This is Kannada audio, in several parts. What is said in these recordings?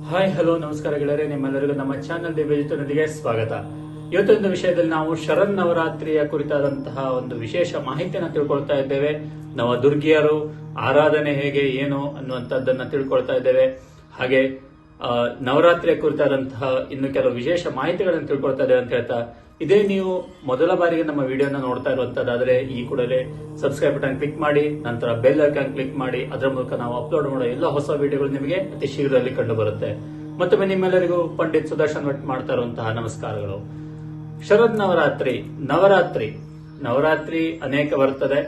ಹಾಯ್ ಹಲೋ ನಮಸ್ಕಾರ ಗೆಳೆಯರೆ, ನಿಮ್ಮೆಲ್ಲರಿಗೂ ನಮ್ಮ ಚಾನಲ್ ದಿವ್ಯಜಿತನೊಂದಿಗೆ ಸ್ವಾಗತ. ಇವತ್ತೊಂದು ವಿಷಯದಲ್ಲಿ ನಾವು ಶರನ್ ನವರಾತ್ರಿಯ ಕುರಿತಾದಂತಹ ಒಂದು ವಿಶೇಷ ಮಾಹಿತಿಯನ್ನು ತಿಳ್ಕೊಳ್ತಾ ಇದ್ದೇವೆ. ನವದುರ್ಗಿಯರು ಆರಾಧನೆ ಹೇಗೆ ಏನು ಅನ್ನುವಂಥದ್ದನ್ನ ತಿಳ್ಕೊಳ್ತಾ ಇದ್ದೇವೆ. ಹಾಗೆ ನವರಾತ್ರಿಯ ಕುರಿತಾದಂತಹ ಇನ್ನು ಕೆಲವು ವಿಶೇಷ ಮಾಹಿತಿಗಳನ್ನು ತಿಳ್ಕೊಳ್ತಾ ಇದ್ದೇವೆ ಅಂತ ಹೇಳ್ತಾ, ಇದೇ ನೀವು ಮೊದಲ ಬಾರಿಗೆ ನಮ್ಮ ವಿಡಿಯೋನ ನೋಡ್ತಾ ಇರುವಂತದ್ದಾದ್ರೆ ಈ ಕೂಡಲೇ ಸಬ್ಸ್ಕ್ರೈಬ್ ಬಟನ್ ಕ್ಲಿಕ್ ಮಾಡಿ, ನಂತರ ಬೆಲ್ ಐಕಾನ್ ಕ್ಲಿಕ್ ಮಾಡಿ. ಅದರ ಮೂಲಕ ನಾವು ಅಪ್ಲೋಡ್ ಮಾಡೋ ಎಲ್ಲ ಹೊಸ ವಿಡಿಯೋಗಳು ನಿಮಗೆ ಅತಿ ಶೀಘ್ರದಲ್ಲಿ ಕಂಡು ಬರುತ್ತೆ. ಮತ್ತೊಮ್ಮೆ ನಿಮ್ಮೆಲ್ಲರಿಗೂ ಪಂಡಿತ್ ಸುದರ್ಶನ್ ಭಟ್ ಮಾಡ್ತಾ ಇರುವಂತಹ ನಮಸ್ಕಾರಗಳು. ಶರದ್ ನವರಾತ್ರಿ ಅನೇಕ ಬರ್ತದೆ.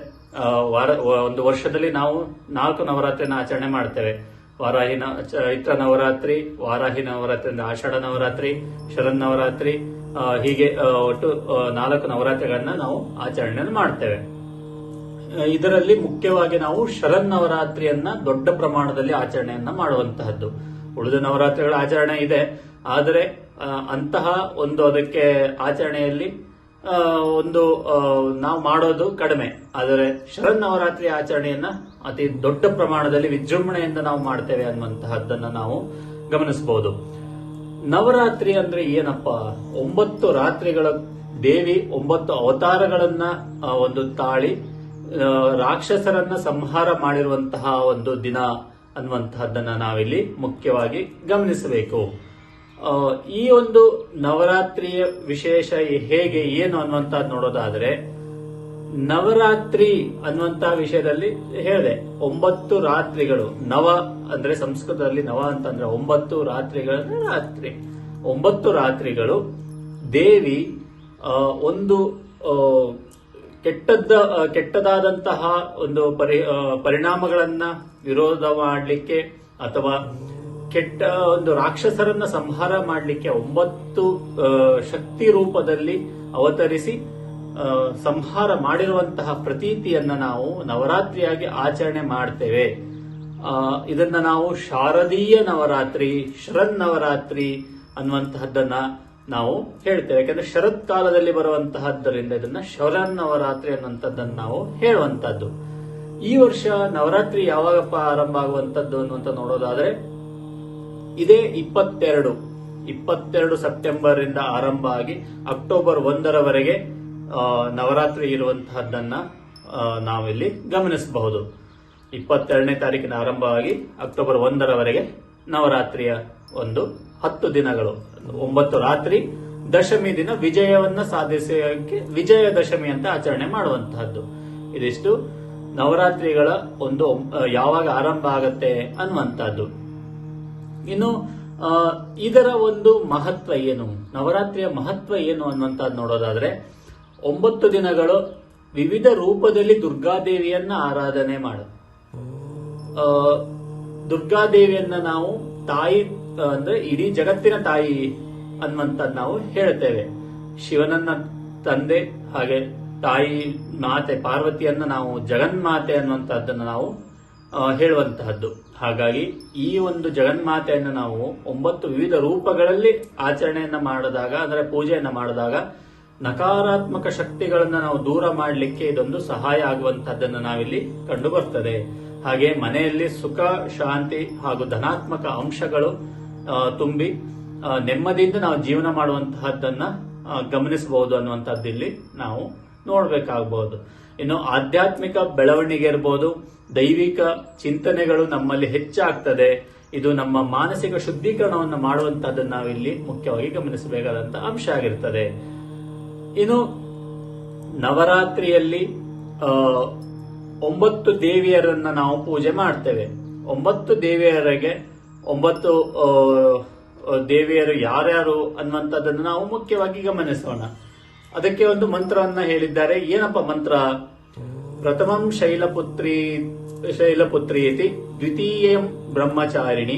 ಒಂದು ವರ್ಷದಲ್ಲಿ ನಾವು 4 ನವರಾತ್ರಿನ ಆಚರಣೆ ಮಾಡ್ತೇವೆ. ಚೈತ್ರ ನವರಾತ್ರಿ, ವಾರಾಹಿ ನವರಾತ್ರಿ ಅಂದ್ರೆ ಆಷಾಢ ನವರಾತ್ರಿ, ಶರನ್ ನವರಾತ್ರಿ, ಹೀಗೆ ಒಟ್ಟು 4 ನವರಾತ್ರಿಗಳನ್ನ ನಾವು ಆಚರಣೆ ಮಾಡ್ತೇವೆ. ಇದರಲ್ಲಿ ಮುಖ್ಯವಾಗಿ ನಾವು ಶರನ್ ನವರಾತ್ರಿಯನ್ನ ದೊಡ್ಡ ಪ್ರಮಾಣದಲ್ಲಿ ಆಚರಣೆಯನ್ನ ಮಾಡುವಂತಹದ್ದು. ಉಳಿದ ನವರಾತ್ರಿಗಳ ಆಚರಣೆ ಇದೆ, ಆದರೆ ಅಂತಹ ಒಂದು ಅದಕ್ಕೆ ಆಚರಣೆಯಲ್ಲಿ ನಾವು ಮಾಡೋದು ಕಡಿಮೆ. ಆದರೆ ಶರನ್ ನವರಾತ್ರಿ ಆಚರಣೆಯನ್ನ ಅತಿ ದೊಡ್ಡ ಪ್ರಮಾಣದಲ್ಲಿ ವಿಜೃಂಭಣೆಯಿಂದ ನಾವು ಮಾಡ್ತೇವೆ ಅನ್ನುವಂತಹದ್ದನ್ನ ನಾವು ಗಮನಿಸಬಹುದು. ನವರಾತ್ರಿ ಅಂದ್ರೆ ಏನಪ್ಪ? 9 ರಾತ್ರಿಗಳ ದೇವಿ 9 ಅವತಾರಗಳನ್ನ ಒಂದು ತಾಳಿ ರಾಕ್ಷಸರನ್ನ ಸಂಹಾರ ಮಾಡಿರುವಂತಹ ಒಂದು ದಿನ ಅನ್ನುವಂತಹದ್ದನ್ನ ನಾವಿಲ್ಲಿ ಮುಖ್ಯವಾಗಿ ಗಮನಿಸಬೇಕು. ಈ ಒಂದು ನವರಾತ್ರಿಯ ವಿಶೇಷ ಹೇಗೆ ಏನು ಅನ್ನುವಂಥದ್ದು ನೋಡೋದಾದ್ರೆ, ನವರಾತ್ರಿ ಅನ್ನುವಂತಹ ವಿಷಯದಲ್ಲಿ ಹೇಳಿದೆ 9 ರಾತ್ರಿಗಳು. ನವ ಅಂದ್ರೆ ಸಂಸ್ಕೃತದಲ್ಲಿ ನವ ಅಂತಂದ್ರೆ 9 ರಾತ್ರಿಗಳ ರಾತ್ರಿ. 9 ರಾತ್ರಿಗಳು ದೇವಿ ಒಂದು ಕೆಟ್ಟದಾದಂತಹ ಒಂದು ಪರಿಣಾಮಗಳನ್ನ ವಿರೋಧ ಮಾಡಲಿಕ್ಕೆ ಅಥವಾ ಕೆಟ್ಟ ಒಂದು ರಾಕ್ಷಸರನ್ನ ಸಂಹಾರ ಮಾಡಲಿಕ್ಕೆ 9 ಶಕ್ತಿ ರೂಪದಲ್ಲಿ ಅವತರಿಸಿ ಸಂಹಾರ ಮಾಡಿರುವಂತಹ ಪ್ರತೀತಿಯನ್ನ ನಾವು ನವರಾತ್ರಿಯಾಗಿ ಆಚರಣೆ ಮಾಡ್ತೇವೆ. ಇದನ್ನ ನಾವು ಶಾರದೀಯ ನವರಾತ್ರಿ, ಶರನ್ ನವರಾತ್ರಿ ಅನ್ನುವಂತಹದ್ದನ್ನ ನಾವು ಹೇಳ್ತೇವೆ. ಯಾಕಂದ್ರೆ ಶರತ್ ಕಾಲದಲ್ಲಿ ಬರುವಂತಹದ್ದರಿಂದ ಇದನ್ನ ಶರನ್ ನವರಾತ್ರಿ ಅನ್ನುವಂಥದ್ದನ್ನ ನಾವು ಹೇಳುವಂತದ್ದು. ಈ ವರ್ಷ ನವರಾತ್ರಿ ಯಾವಾಗಪ್ಪ ಆರಂಭ ಆಗುವಂತದ್ದು ಅನ್ನುವಂತ ನೋಡೋದಾದ್ರೆ, ಇದೇ 22 ಸೆಪ್ಟೆಂಬರ್ ಇಂದ ಆರಂಭ ಆಗಿ ಅಕ್ಟೋಬರ್ 1ರವರೆಗೆ ನವರಾತ್ರಿ ಇರುವಂತಹದ್ದನ್ನ ನಾವಿಲ್ಲಿ ಗಮನಿಸಬಹುದು. 22ನೇ ತಾರೀಕಿನ ಆರಂಭವಾಗಿ ಅಕ್ಟೋಬರ್ 1ರವರೆಗೆ ನವರಾತ್ರಿಯ ಒಂದು 10 ದಿನಗಳು, 9 ರಾತ್ರಿ, ದಶಮಿ ದಿನ ವಿಜಯವನ್ನ ಸಾಧಿಸೋಕೆ ವಿಜಯದಶಮಿ ಅಂತ ಆಚರಣೆ ಮಾಡುವಂತಹದ್ದು. ಇದಿಷ್ಟು ನವರಾತ್ರಿಗಳ ಒಂದು ಯಾವಾಗ ಆರಂಭ ಆಗತ್ತೆ ಅನ್ನುವಂತಹದ್ದು. ಇನ್ನು ಇದರ ಒಂದು ಮಹತ್ವ ಏನು, ನವರಾತ್ರಿಯ ಮಹತ್ವ ಏನು ಅನ್ನುವಂಥದ್ದು ನೋಡೋದಾದ್ರೆ, 9 ದಿನಗಳು ವಿವಿಧ ರೂಪದಲ್ಲಿ ದುರ್ಗಾದೇವಿಯನ್ನ ಆರಾಧನೆ ದುರ್ಗಾದೇವಿಯನ್ನ ನಾವು ತಾಯಿ ಅಂದ್ರೆ ಇಡೀ ಜಗತ್ತಿನ ತಾಯಿ ಅನ್ನುವಂಥದ್ದು ನಾವು ಹೇಳ್ತೇವೆ. ಶಿವನನ್ನ ತಂದೆ, ಹಾಗೆ ತಾಯಿ ಮಾತೆ ಪಾರ್ವತಿಯನ್ನ ನಾವು ಜಗನ್ಮಾತೆ ಅನ್ನುವಂಥದ್ದನ್ನ ನಾವು ಹೇಳುವಂತಹದ್ದು. ಹಾಗಾಗಿ ಈ ಒಂದು ಜಗನ್ಮಾತೆಯನ್ನು ನಾವು 9 ವಿವಿಧ ರೂಪಗಳಲ್ಲಿ ಆಚರಣೆಯನ್ನ ಮಾಡಿದಾಗ, ಅಂದ್ರೆ ಪೂಜೆಯನ್ನ ಮಾಡಿದಾಗ ನಕಾರಾತ್ಮಕ ಶಕ್ತಿಗಳನ್ನ ನಾವು ದೂರ ಮಾಡಲಿಕ್ಕೆ ಇದೊಂದು ಸಹಾಯ ಆಗುವಂತಹದ್ದನ್ನು ನಾವಿಲ್ಲಿ ಕಂಡು ಬರ್ತದೆ. ಹಾಗೆ ಮನೆಯಲ್ಲಿ ಸುಖ, ಶಾಂತಿ ಹಾಗೂ ಧನಾತ್ಮಕ ಅಂಶಗಳು ತುಂಬಿ ನೆಮ್ಮದಿಯಿಂದ ನಾವು ಜೀವನ ಮಾಡುವಂತಹದ್ದನ್ನ ಗಮನಿಸಬಹುದು ಅನ್ನುವಂಥದ್ದು ಇಲ್ಲಿ ನಾವು ನೋಡ್ಬೇಕಾಗಬಹುದು. ಇನ್ನು ಆಧ್ಯಾತ್ಮಿಕ ಬೆಳವಣಿಗೆ ಇರಬಹುದು, ದೈವಿಕ ಚಿಂತನೆಗಳು ನಮ್ಮಲ್ಲಿ ಹೆಚ್ಚಾಗ್ತದೆ. ಇದು ನಮ್ಮ ಮಾನಸಿಕ ಶುದ್ಧೀಕರಣವನ್ನು ಮಾಡುವಂತಹದ್ದನ್ನು ನಾವಿಲ್ಲಿ ಮುಖ್ಯವಾಗಿ ಗಮನಿಸಬೇಕಾದಂತಹ ಅಂಶ ಆಗಿರ್ತದೆ. ಇನ್ನು ನವರಾತ್ರಿಯಲ್ಲಿ 9 ದೇವಿಯರನ್ನ ನಾವು ಪೂಜೆ ಮಾಡ್ತೇವೆ. 9 ದೇವಿಯರಿಗೆ 9 ದೇವಿಯರು ಯಾರ್ಯಾರು ಅನ್ನುವಂಥದ್ದನ್ನು ನಾವು ಮುಖ್ಯವಾಗಿ ಗಮನಿಸೋಣ. ಅದಕ್ಕೆ ಒಂದು ಮಂತ್ರವನ್ನ ಹೇಳಿದ್ದಾರೆ. ಏನಪ್ಪ ಮಂತ್ರ? ಪ್ರಥಮಂ ಶೈಲಪುತ್ರೀತಿ, ದ್ವಿತೀಯಂ ಬ್ರಹ್ಮಚಾರಿಣಿ,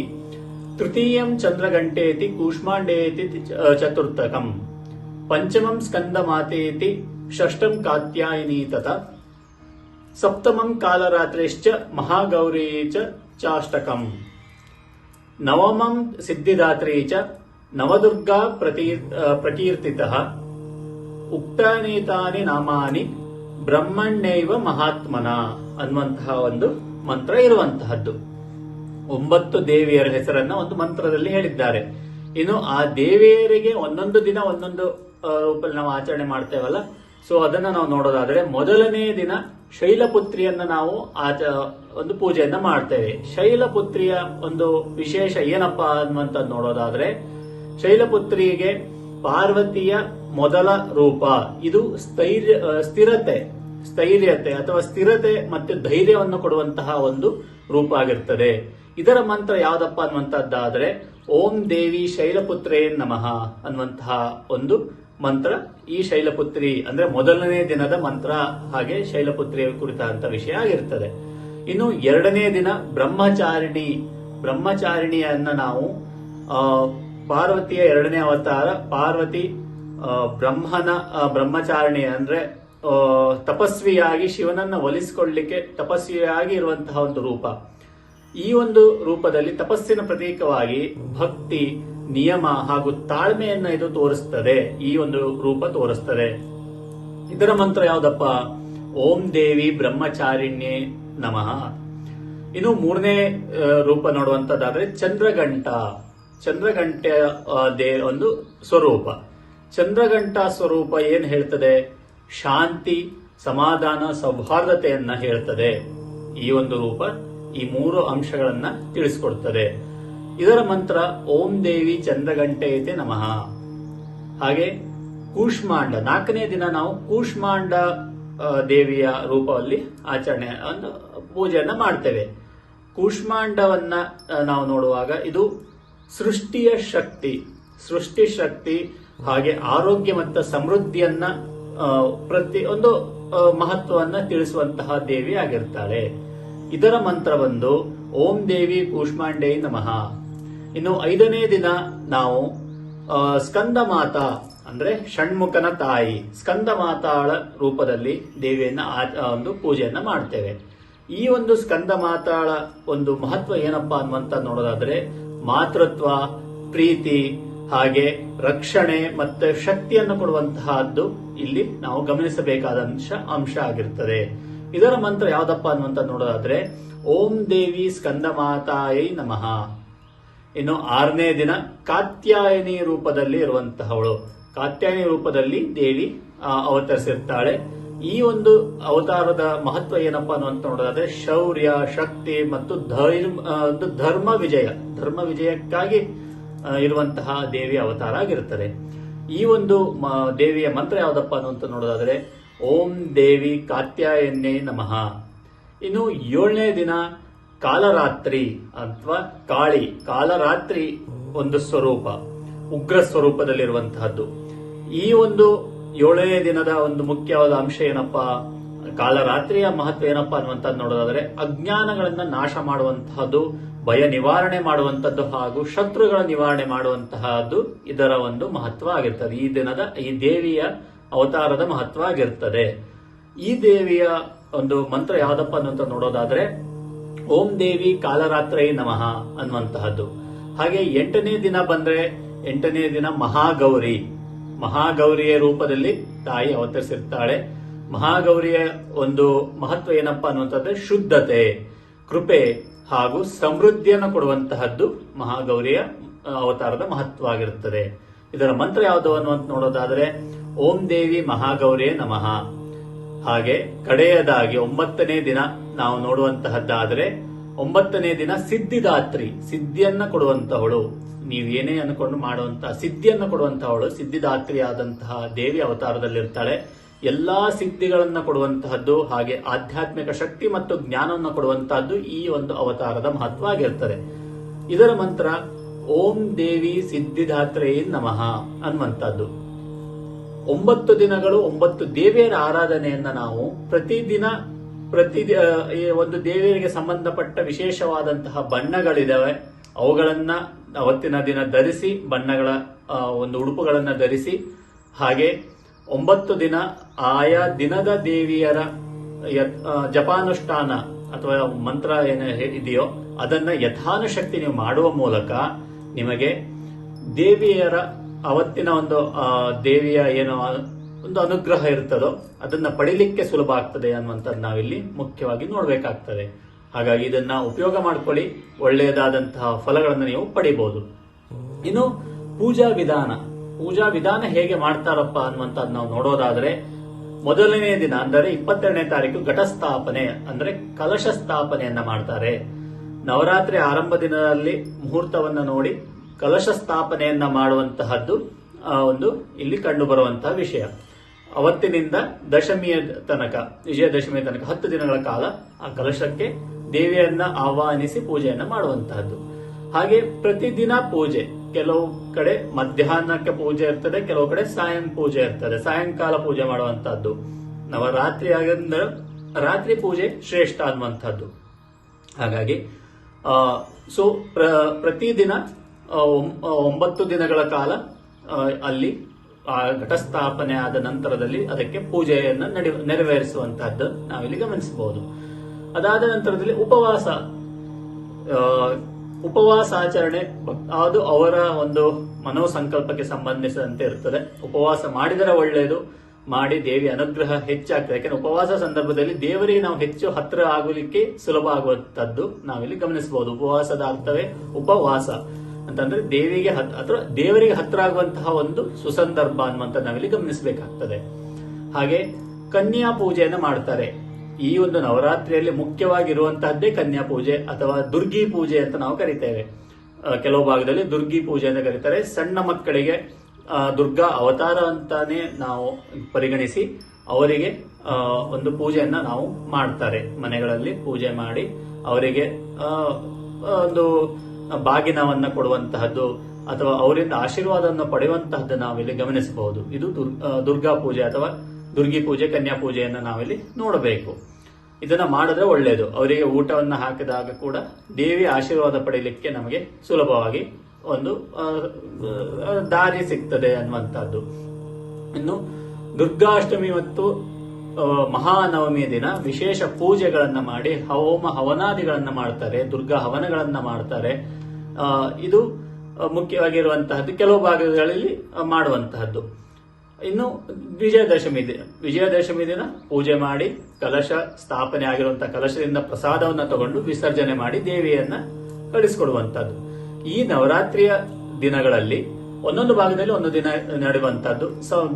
ತೃತೀಯಂ ಚಂದ್ರಗಂಟೇತಿ, ಕೂಷ್ಮಾಂಡೇತಿ ಚತುರ್ಥಕಂ, ಪಂಚಮಂ ಸ್ಕಂದಮಾತೇತಿ, ಷಷ್ಠಂ ಕಾತ್ಯಾಯಿನಿ ತತ, ಸಪ್ತಮಂ ಕಾಲರಾತ್ರಿಶ್ಚ ಮಹಾಗೌರಿ ಚಾಷ್ಟಕಂ, ನವಮಂ ಸಿದ್ಧಿದಾತ್ರಿ ಚ ನವದುರ್ಗಾ ಪ್ರಕೀರ್ತಿತಃ, ಉಕ್ತಾನೇತಾನಿ ನಾಮಾನಿ ಬ್ರಹ್ಮಣ್ಯೈವ ಮಹಾತ್ಮನ ಅನ್ನುವಂತಹ ಒಂದು ಮಂತ್ರ ಇರುವಂತಹದ್ದು. 9 ದೇವಿಯರ ಹೆಸರನ್ನ ಒಂದು ಮಂತ್ರದಲ್ಲಿ ಹೇಳಿದ್ದಾರೆ. ಇನ್ನು ಆ ದೇವಿಯರಿಗೆ ಒಂದೊಂದು ದಿನ ಒಂದೊಂದು ರೂಪದಲ್ಲಿ ನಾವು ಆಚರಣೆ ಮಾಡ್ತೇವಲ್ಲ, ಸೊ ಅದನ್ನ ನಾವು ನೋಡೋದಾದ್ರೆ ಮೊದಲನೇ ದಿನ ಶೈಲಪುತ್ರಿಯನ್ನ ನಾವು ಒಂದು ಪೂಜೆಯನ್ನ ಮಾಡ್ತೇವೆ. ಶೈಲಪುತ್ರಿಯ ಒಂದು ವಿಶೇಷ ಏನಪ್ಪಾ ಅನ್ನುವಂತ ನೋಡೋದಾದ್ರೆ, ಶೈಲಪುತ್ರಿಗೆ ಪಾರ್ವತಿಯ ಮೊದಲ ರೂಪ. ಇದು ಸ್ಥೈರ್ಯತೆ ಅಥವಾ ಸ್ಥಿರತೆ ಮತ್ತು ಧೈರ್ಯವನ್ನು ಕೊಡುವಂತಹ ಒಂದು ರೂಪ ಆಗಿರ್ತದೆ. ಇದರ ಮಂತ್ರ ಯಾವ್ದಪ್ಪ ಅನ್ನುವಂತದ್ದಾದ್ರೆ ಓಂ ದೇವಿ ಶೈಲಪುತ್ರೇ ನಮಃ ಅನ್ನುವಂತಹ ಒಂದು ಮಂತ್ರ. ಈ ಶೈಲಪುತ್ರಿ ಅಂದ್ರೆ ಮೊದಲನೇ ದಿನದ ಮಂತ್ರ, ಹಾಗೆ ಶೈಲಪುತ್ರಿಯ ಕುರಿತಾದಂತ ವಿಷಯ ಆಗಿರ್ತದೆ. ಇನ್ನು ಎರಡನೇ ದಿನ ಬ್ರಹ್ಮಚಾರಿಣಿಯನ್ನ ನಾವು ಪಾರ್ವತಿಯ ಎರಡನೇ ಅವತಾರ. ಪಾರ್ವತಿ ಬ್ರಹ್ಮಚಾರಿಣಿ ಅಂದ್ರೆ ತಪಸ್ವಿಯಾಗಿ ಶಿವನನ್ನ ಒಲಿಸಿಕೊಳ್ಳಲಿಕ್ಕೆ ತಪಸ್ವಿಯಾಗಿ ಇರುವಂತಹ ಒಂದು ರೂಪ. ಈ ಒಂದು ರೂಪದಲ್ಲಿ ತಪಸ್ಸಿನ ಪ್ರತೀಕವಾಗಿ ಭಕ್ತಿ, ನಿಯಮ ಹಾಗೂ ತಾಳ್ಮೆಯನ್ನ ಇದು ತೋರಿಸ್ತದೆ. ಈ ಒಂದು ರೂಪ ತೋರಿಸ್ತದೆ. ಇದರ ಮಂತ್ರ ಯಾವ್ದಪ್ಪ? ಓಂ ದೇವಿ ಬ್ರಹ್ಮಚಾರಿಣ್ಯೇ ನಮಃ. ಇನ್ನು ಮೂರನೇ ರೂಪ ನೋಡುವಂತದ್ದಾದ್ರೆ ಚಂದ್ರಗಂಟೆಯ ಒಂದು ಸ್ವರೂಪ. ಚಂದ್ರಗಂಟ ಸ್ವರೂಪ ಏನ್ ಹೇಳ್ತದೆ? ಶಾಂತಿ, ಸಮಾಧಾನ, ಸೌಹಾರ್ದತೆಯನ್ನ ಹೇಳ್ತದೆ. ಈ ಒಂದು ರೂಪ ಈ 3 ಅಂಶಗಳನ್ನ ತಿಳಿಸ್ಕೊಡ್ತದೆ. ಇದರ ಮಂತ್ರ ಓಂ ದೇವಿ ಚಂದ್ರಗಂಟೆಯತೆ ನಮಃ. ಹಾಗೆ ಕೂಷ್ಮಾಂಡ, 4ನೇ ದಿನ ನಾವು ಕೂಷ್ಮಾಂಡ ದೇವಿಯ ರೂಪದಲ್ಲಿ ಆಚರಣೆ ಒಂದು ಪೂಜೆಯನ್ನ ಮಾಡ್ತೇವೆ. ಕೂಷ್ಮಾಂಡವನ್ನ ನಾವು ನೋಡುವಾಗ ಇದು ಸೃಷ್ಟಿ ಶಕ್ತಿ ಹಾಗೆ ಆರೋಗ್ಯ ಮತ್ತು ಸಮೃದ್ಧಿಯನ್ನ ಒಂದು ಮಹತ್ವವನ್ನ ತಿಳಿಸುವಂತಹ ದೇವಿ ಆಗಿರ್ತಾಳೆ. ಇದರ ಮಂತ್ರ ಬಂದು ಓಂ ದೇವಿ ಕೂಷ್ಮಾಂಡೇ ನಮಃ. ಇನ್ನು 5ನೇ ದಿನ ನಾವು ಸ್ಕಂದ ಮಾತಾ ಅಂದ್ರೆ ಷಣ್ಮುಖನ ತಾಯಿ ಸ್ಕಂದ ಮಾತಾಳ ರೂಪದಲ್ಲಿ ದೇವಿಯನ್ನ ಒಂದು ಪೂಜೆಯನ್ನ ಮಾಡ್ತೇವೆ. ಈ ಒಂದು ಸ್ಕಂದ ಮಾತಾಳ ಒಂದು ಮಹತ್ವ ಏನಪ್ಪಾ ಅನ್ನುವಂತ ನೋಡೋದಾದ್ರೆ ಮಾತೃತ್ವ, ಪ್ರೀತಿ ಹಾಗೆ ರಕ್ಷಣೆ ಮತ್ತೆ ಶಕ್ತಿಯನ್ನು ಕೊಡುವಂತಹದ್ದು ಇಲ್ಲಿ ನಾವು ಗಮನಿಸಬೇಕಾದ ಅಂಶ ಆಗಿರ್ತದೆ. ಇದರ ಮಂತ್ರ ಯಾವ್ದಪ್ಪ ಅನ್ನುವಂತ ನೋಡೋದಾದ್ರೆ ಓಂ ದೇವಿ ಸ್ಕಂದ ಮಾತಾಯೈ ನಮಃ. ಇನ್ನು 6ನೇ ದಿನ ಕಾತ್ಯಾಯನಿ ರೂಪದಲ್ಲಿ ಇರುವಂತಹವಳು. ಕಾತ್ಯಾಯನಿ ರೂಪದಲ್ಲಿ ದೇವಿ ಅವತರಿಸಿರ್ತಾಳೆ. ಈ ಒಂದು ಅವತಾರದ ಮಹತ್ವ ಏನಪ್ಪಾ ಅನ್ನುವಂತ ನೋಡೋದಾದ್ರೆ ಶೌರ್ಯ, ಶಕ್ತಿ ಮತ್ತು ಧರ್ಮ ವಿಜಯಕ್ಕಾಗಿ ಇರುವಂತಹ ದೇವಿಯ ಅವತಾರ ಆಗಿರುತ್ತದೆ. ಈ ಒಂದು ದೇವಿಯ ಮಂತ್ರ ಯಾವ್ದಪ್ಪ ಅನ್ನುವಂತ ನೋಡೋದಾದ್ರೆ ಓಂ ದೇವಿ ಕಾತ್ಯಾಯನ್ನೇ ನಮಃ. ಇನ್ನು 7ನೇ ದಿನ ಕಾಲರಾತ್ರಿ ಅಥವಾ ಕಾಲರಾತ್ರಿ ಒಂದು ಸ್ವರೂಪ, ಉಗ್ರ ಸ್ವರೂಪದಲ್ಲಿರುವಂತಹದ್ದು. ಈ ಒಂದು 7ನೇ ದಿನದ ಒಂದು ಮುಖ್ಯವಾದ ಅಂಶ ಏನಪ್ಪಾ, ಕಾಲರಾತ್ರಿಯ ಮಹತ್ವ ಏನಪ್ಪಾ ಅನ್ನುವಂತ ನೋಡೋದಾದ್ರೆ ಅಜ್ಞಾನಗಳನ್ನ ನಾಶ ಮಾಡುವಂತಹದ್ದು, ಭಯ ನಿವಾರಣೆ ಮಾಡುವಂತದ್ದು ಹಾಗೂ ಶತ್ರುಗಳ ನಿವಾರಣೆ ಮಾಡುವಂತಹದ್ದು ಇದರ ಒಂದು ಮಹತ್ವ ಆಗಿರ್ತದೆ. ಈ ದೇವಿಯ ಅವತಾರದ ಮಹತ್ವ ಆಗಿರ್ತದೆ. ಈ ದೇವಿಯ ಒಂದು ಮಂತ್ರ ಯಾವ್ದಪ್ಪ ಅನ್ನುವಂತ ನೋಡೋದಾದ್ರೆ ಓಂ ದೇವಿ ಕಾಲರಾತ್ರೈ ನಮಃ ಅನ್ನುವಂತಹದ್ದು. ಹಾಗೆ 8ನೇ ದಿನ ಬಂದ್ರೆ 8ನೇ ದಿನ ಮಹಾಗೌರಿಯ ರೂಪದಲ್ಲಿ ತಾಯಿ ಅವತರಿಸಿರ್ತಾಳೆ. ಮಹಾಗೌರಿಯ ಒಂದು ಮಹತ್ವ ಏನಪ್ಪಾ ಅನ್ನುವಂಥದ್ದು ಶುದ್ಧತೆ, ಕೃಪೆ ಹಾಗೂ ಸಮೃದ್ಧಿಯನ್ನು ಕೊಡುವಂತಹದ್ದು ಮಹಾಗೌರಿಯ ಅವತಾರದ ಮಹತ್ವ ಆಗಿರುತ್ತದೆ. ಇದರ ಮಂತ್ರ ಯಾವುದು ಅನ್ನುವಂತ ನೋಡೋದಾದ್ರೆ ಓಂ ದೇವಿ ಮಹಾಗೌರಿಯೇ ನಮಃ. ಹಾಗೆ ಕಡೆಯದಾಗಿ 9ನೇ ದಿನ ನಾವು ನೋಡುವಂತಹದ್ದಾದ್ರೆ 9ನೇ ದಿನ ಸಿದ್ಧಿದಾತ್ರಿ, ಸಿದ್ಧಿಯನ್ನ ಕೊಡುವಂತಹವಳು. ನೀವೇನೇ ಅನ್ಕೊಂಡು ಮಾಡುವಂತಹ ಸಿದ್ಧಿಯನ್ನ ಕೊಡುವಂತಹವಳು ಸಿದ್ಧಿದಾತ್ರಿ ಆದಂತಹ ದೇವಿ ಅವತಾರದಲ್ಲಿರ್ತಾಳೆ. ಎಲ್ಲಾ ಸಿದ್ಧಿಗಳನ್ನ ಕೊಡುವಂತಹದ್ದು ಹಾಗೆ ಆಧ್ಯಾತ್ಮಿಕ ಶಕ್ತಿ ಮತ್ತು ಜ್ಞಾನವನ್ನು ಕೊಡುವಂತಹದ್ದು ಈ ಒಂದು ಅವತಾರದ ಮಹತ್ವ ಆಗಿರ್ತದೆ. ಇದರ ಮಂತ್ರ ಓಂ ದೇವಿ ಸಿದ್ಧಿದಾತ್ರೇ ನಮಃ ಅನ್ನುವಂಥದ್ದು. 9 ದಿನಗಳು 9 ದೇವಿಯರ ಆರಾಧನೆಯನ್ನ ನಾವು ಪ್ರತಿದಿನ ಒಂದು ದೇವಿಯರಿಗೆ ಸಂಬಂಧಪಟ್ಟ ವಿಶೇಷವಾದಂತಹ ಬಣ್ಣಗಳಿದಾವೆ, ಅವುಗಳನ್ನ ಅವತ್ತಿನ ದಿನ ಧರಿಸಿ, ಬಣ್ಣಗಳ ಒಂದು ಉಡುಪುಗಳನ್ನ ಧರಿಸಿ, ಹಾಗೆ 9 ದಿನ ಆಯಾ ದಿನದ ದೇವಿಯರ ಜಪಾನುಷ್ಠಾನ ಅಥವಾ ಮಂತ್ರ ಏನು ಇದೆಯೋ ಅದನ್ನ ಯಥಾನುಶಕ್ತಿ ನೀವು ಮಾಡುವ ಮೂಲಕ ನಿಮಗೆ ದೇವಿಯರ ಅವತ್ತಿನ ಒಂದು ದೇವಿಯ ಏನು ಒಂದು ಅನುಗ್ರಹ ಇರ್ತದೋ ಅದನ್ನ ಪಡಿಲಿಕ್ಕೆ ಸುಲಭ ಆಗ್ತದೆ ಅನ್ನುವಂಥದ್ದು ನಾವಿಲ್ಲಿ ಮುಖ್ಯವಾಗಿ ನೋಡ್ಬೇಕಾಗ್ತದೆ. ಹಾಗಾಗಿ ಇದನ್ನ ಉಪಯೋಗ ಮಾಡ್ಕೊಳ್ಳಿ, ಒಳ್ಳೆಯದಾದಂತಹ ಫಲಗಳನ್ನು ನೀವು ಪಡಿಬಹುದು. ಇನ್ನು ಪೂಜಾ ವಿಧಾನ ಹೇಗೆ ಮಾಡ್ತಾರಪ್ಪ ಅನ್ನುವಂಥದ್ದು ನಾವು ನೋಡೋದಾದ್ರೆ, ಮೊದಲನೇ ದಿನ ಅಂದರೆ 22ನೇ ತಾರೀಕು ಘಟಸ್ಥಾಪನೆ ಅಂದ್ರೆ ಕಲಶ ಸ್ಥಾಪನೆಯನ್ನ ಮಾಡ್ತಾರೆ. ನವರಾತ್ರಿ ಆರಂಭ ದಿನದಲ್ಲಿ ಮುಹೂರ್ತವನ್ನ ನೋಡಿ ಕಲಶ ಸ್ಥಾಪನೆಯನ್ನ ಮಾಡುವಂತಹದ್ದು ಒಂದು ಇಲ್ಲಿ ಕಂಡು ಬರುವಂತಹ ವಿಷಯ. ಅವತ್ತಿನಿಂದ ದಶಮಿಯ ತನಕ, ವಿಜಯದಶಮಿಯ ತನಕ 10 ದಿನಗಳ ಕಾಲ ಆ ಕಲಶಕ್ಕೆ ದೇವಿಯನ್ನ ಆಹ್ವಾನಿಸಿ ಪೂಜೆಯನ್ನ ಮಾಡುವಂತಹದ್ದು. ಹಾಗೆ ಪ್ರತಿದಿನ ಪೂಜೆ, ಕೆಲವು ಕಡೆ ಮಧ್ಯಾಹ್ನಕ್ಕೆ ಪೂಜೆ ಇರ್ತದೆ, ಕೆಲವು ಕಡೆ ಪೂಜೆ ಇರ್ತದೆ, ಸಾಯಂಕಾಲ ಪೂಜೆ ಮಾಡುವಂತಹದ್ದು. ನವರಾತ್ರಿ ಆಗಿದ್ರೆ ರಾತ್ರಿ ಪೂಜೆ ಶ್ರೇಷ್ಠ ಅನ್ನುವಂಥದ್ದು. ಹಾಗಾಗಿ ಪ್ರತಿದಿನ 9 ದಿನಗಳ ಕಾಲ ಅಲ್ಲಿ ಆ ಘಟಸ್ಥಾಪನೆ ಆದ ನಂತರದಲ್ಲಿ ಅದಕ್ಕೆ ಪೂಜೆಯನ್ನ ನೆರವೇರಿಸುವಂತಹದ್ದು ನಾವಿಲ್ಲಿ ಗಮನಿಸಬಹುದು. ಅದಾದ ನಂತರದಲ್ಲಿ ಉಪವಾಸಾಚರಣೆ ಅದು ಅವರ ಒಂದು ಮನೋಸಂಕಲ್ಪಕ್ಕೆ ಸಂಬಂಧಿಸಿದಂತೆ ಇರ್ತದೆ. ಉಪವಾಸ ಮಾಡಿದರೆ ಒಳ್ಳೆಯದು, ಮಾಡಿ ದೇವಿ ಅನುಗ್ರಹ ಹೆಚ್ಚಾಗ್ತದೆ. ಯಾಕಂದ್ರೆ ಉಪವಾಸ ಸಂದರ್ಭದಲ್ಲಿ ದೇವರಿಗೆ ನಾವು ಹೆಚ್ಚು ಹತ್ರ ಆಗಲಿಕ್ಕೆ ಸುಲಭ ಆಗುವಂತದ್ದು ನಾವಿಲ್ಲಿ ಗಮನಿಸಬಹುದು. ಉಪವಾಸದ ಅರ್ಥವೇ ಉಪವಾಸ ಅಂತಂದ್ರೆ ದೇವಿಗೆ ಅಥವಾ ದೇವರಿಗೆ ಹತ್ರ ಆಗುವಂತಹ ಒಂದು ಸುಸಂದರ್ಭ ಅನ್ನುವಂತ ನಾವಿಲ್ಲಿ ಗಮನಿಸಬೇಕಾಗ್ತದೆ. ಹಾಗೆ ಕನ್ಯಾ ಪೂಜೆಯನ್ನು ಮಾಡ್ತಾರೆ. ಈ ಒಂದು ನವರಾತ್ರಿಯಲ್ಲಿ ಮುಖ್ಯವಾಗಿರುವಂತಹದ್ದೇ ಕನ್ಯಾ ಪೂಜೆ ಅಥವಾ ದುರ್ಗಿ ಪೂಜೆ ಅಂತ ನಾವು ಕರಿತೇವೆ. ಕೆಲವು ಭಾಗದಲ್ಲಿ ದುರ್ಗಿ ಪೂಜೆ ಅಂತ ಕರೀತಾರೆ. ಸಣ್ಣ ಮಕ್ಕಳಿಗೆ ದುರ್ಗಾ ಅವತಾರ ಅಂತಾನೆ ನಾವು ಪರಿಗಣಿಸಿ ಅವರಿಗೆ ಒಂದು ಪೂಜೆಯನ್ನ ನಾವು ಮಾಡ್ತಾರೆ. ಮನೆಗಳಲ್ಲಿ ಪೂಜೆ ಮಾಡಿ ಅವರಿಗೆ ಒಂದು ಬಾಗಿನವನ್ನ ಕೊಡುವಂತಹದ್ದು ಅಥವಾ ಅವರಿಂದ ಆಶೀರ್ವಾದವನ್ನು ಪಡೆಯುವಂತಹದ್ದು ನಾವಿಲ್ಲಿ ಗಮನಿಸಬಹುದು. ಇದು ದುರ್ಗಾ ಪೂಜೆ ಅಥವಾ ದುರ್ಗಿ ಪೂಜೆ, ಕನ್ಯಾ ಪೂಜೆಯನ್ನು ನಾವಿಲ್ಲಿ ನೋಡಬೇಕು. ಇದನ್ನ ಮಾಡಿದ್ರೆ ಒಳ್ಳೆಯದು. ಅವರಿಗೆ ಊಟವನ್ನ ಹಾಕಿದಾಗ ಕೂಡ ದೇವಿ ಆಶೀರ್ವಾದ ಪಡೆಯಲಿಕ್ಕೆ ನಮಗೆ ಸುಲಭವಾಗಿ ಒಂದು ದಾರಿ ಸಿಗ್ತದೆ ಅನ್ನುವಂಥದ್ದು. ಇನ್ನು ದುರ್ಗಾಷ್ಟಮಿ ಮತ್ತು ಮಹಾನವಮಿಯ ದಿನ ವಿಶೇಷ ಪೂಜೆಗಳನ್ನ ಮಾಡಿ ಹೋಮ ಹವನಾದಿಗಳನ್ನ ಮಾಡ್ತಾರೆ, ದುರ್ಗಾ ಹವನಗಳನ್ನ ಮಾಡ್ತಾರೆ. ಇದು ಮುಖ್ಯವಾಗಿರುವಂತಹದ್ದು, ಕೆಲವು ಭಾಗಗಳಲ್ಲಿ ಮಾಡುವಂತಹದ್ದು. ಇನ್ನು ವಿಜಯದಶಮಿ ದಿನ ಪೂಜೆ ಮಾಡಿ ಕಲಶ ಸ್ಥಾಪನೆ ಆಗಿರುವಂತಹ ಕಲಶದಿಂದ ಪ್ರಸಾದವನ್ನ ತಗೊಂಡು ವಿಸರ್ಜನೆ ಮಾಡಿ ದೇವಿಯನ್ನ ಕಳಿಸಿಕೊಡುವಂತಹದ್ದು. ಈ ನವರಾತ್ರಿಯ ದಿನಗಳಲ್ಲಿ ಒಂದೊಂದು ಭಾಗದಲ್ಲಿ ಒಂದು ದಿನ ನಡೆಯುವಂತಹದ್ದು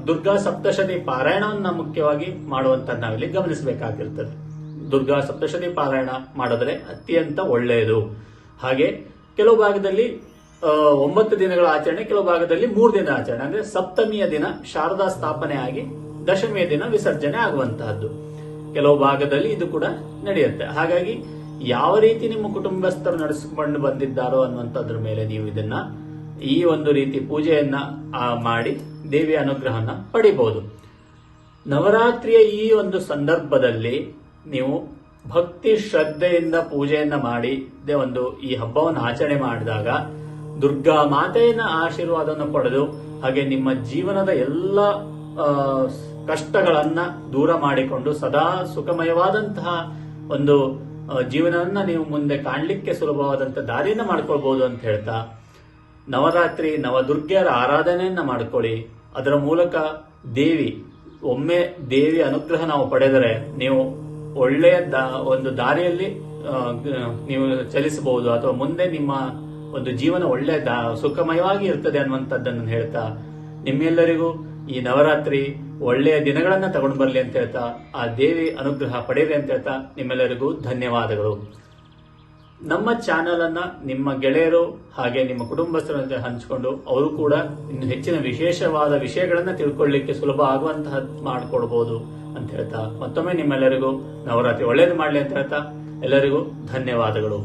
ದುರ್ಗಾ ಸಪ್ತಶತಿ ಪಾರಾಯಣವನ್ನ ಮುಖ್ಯವಾಗಿ ಮಾಡುವಂತದ್ದು ನಾವಿಲ್ಲಿ ಗಮನಿಸಬೇಕಾಗಿರ್ತದೆ. ದುರ್ಗಾ ಸಪ್ತಶತಿ ಪಾರಾಯಣ ಮಾಡಿದ್ರೆ ಅತ್ಯಂತ ಒಳ್ಳೆಯದು. ಹಾಗೆ ಕೆಲವು ಭಾಗದಲ್ಲಿ 9 ದಿನಗಳ ಆಚರಣೆ, ಕೆಲವು ಭಾಗದಲ್ಲಿ 3 ದಿನ ಆಚರಣೆ. ಅಂದ್ರೆ ಸಪ್ತಮಿಯ ದಿನ ಶಾರದಾ ಸ್ಥಾಪನೆ ಆಗಿ ದಶಮಿಯ ದಿನ ವಿಸರ್ಜನೆ ಆಗುವಂತಹದ್ದು. ಕೆಲವು ಭಾಗದಲ್ಲಿ ಇದು ಕೂಡ ನಡೆಯುತ್ತೆ. ಹಾಗಾಗಿ ಯಾವ ರೀತಿ ನಿಮ್ಮ ಕುಟುಂಬಸ್ಥರು ನಡೆಸಿಕೊಂಡು ಬಂದಿದ್ದಾರೋ ಅನ್ನುವಂಥದ್ರ ಮೇಲೆ ನೀವು ಇದನ್ನ ಈ ಒಂದು ರೀತಿ ಪೂಜೆಯನ್ನ ಮಾಡಿ ದೇವಿಯ ಅನುಗ್ರಹನ ಪಡಿಬಹುದು. ನವರಾತ್ರಿಯ ಈ ಒಂದು ಸಂದರ್ಭದಲ್ಲಿ ನೀವು ಭಕ್ತಿ ಶ್ರದ್ಧೆಯಿಂದ ಪೂಜೆಯನ್ನ ಮಾಡಿ ಈ ಹಬ್ಬವನ್ನು ಆಚರಣೆ ಮಾಡಿದಾಗ ದುರ್ಗಾ ಮಾತೆಯ ಆಶೀರ್ವಾದವನ್ನು ಪಡೆದು ಹಾಗೆ ನಿಮ್ಮ ಜೀವನದ ಎಲ್ಲ ಕಷ್ಟಗಳನ್ನ ದೂರ ಮಾಡಿಕೊಂಡು ಸದಾ ಸುಖಮಯವಾದಂತಹ ಒಂದು ಜೀವನವನ್ನ ನೀವು ಮುಂದೆ ಕಾಣಲಿಕ್ಕೆ ಸುಲಭವಾದಂತಹ ದಾರಿಯನ್ನ ಮಾಡ್ಕೊಳ್ಬಹುದು ಅಂತ ಹೇಳ್ತಾ, ನವರಾತ್ರಿ ನವದುರ್ಗೆಯರ ಆರಾಧನೆಯನ್ನ ಮಾಡ್ಕೊಳ್ಳಿ. ಅದರ ಮೂಲಕ ಒಮ್ಮೆ ದೇವಿ ಅನುಗ್ರಹ ನಾವು ಪಡೆದರೆ ನೀವು ಒಳ್ಳೆಯ ಒಂದು ದಾರಿಯಲ್ಲಿ ನೀವು ಚಲಿಸಬಹುದು ಅಥವಾ ಮುಂದೆ ನಿಮ್ಮ ಒಂದು ಜೀವನ ಒಳ್ಳೆಯ ಸುಖಮಯವಾಗಿ ಇರ್ತದೆ ಅನ್ನುವಂಥದ್ದನ್ನು ಹೇಳ್ತಾ, ನಿಮ್ಮೆಲ್ಲರಿಗೂ ಈ ನವರಾತ್ರಿ ಒಳ್ಳೆಯ ದಿನಗಳನ್ನ ತಗೊಂಡು ಬರಲಿ ಅಂತ ಹೇಳ್ತಾ, ಆ ದೇವಿ ಅನುಗ್ರಹ ಪಡೆಯಲಿ ಅಂತ ಹೇಳ್ತಾ ನಿಮ್ಮೆಲ್ಲರಿಗೂ ಧನ್ಯವಾದಗಳು. ನಮ್ಮ ಚಾನೆಲ್ ಅನ್ನ ನಿಮ್ಮ ಗೆಳೆಯರು ಹಾಗೆ ನಿಮ್ಮ ಕುಟುಂಬಸ್ಥರ ಜೊತೆ ಹಂಚಿಕೊಂಡು ಅವರು ಕೂಡ ಇನ್ನು ಹೆಚ್ಚಿನ ವಿಶೇಷವಾದ ವಿಷಯಗಳನ್ನ ತಿಳ್ಕೊಳ್ಳಿಕ್ಕೆ ಸುಲಭ ಆಗುವಂತಹ ಮಾಡಿಕೊಡ್ಬೋದು ಅಂತ ಹೇಳ್ತಾ, ಮತ್ತೊಮ್ಮೆ ನಿಮ್ಮೆಲ್ಲರಿಗೂ ನವರಾತ್ರಿ ಒಳ್ಳೇದು ಮಾಡಲಿ ಅಂತ ಹೇಳ್ತಾ ಎಲ್ಲರಿಗೂ ಧನ್ಯವಾದಗಳು.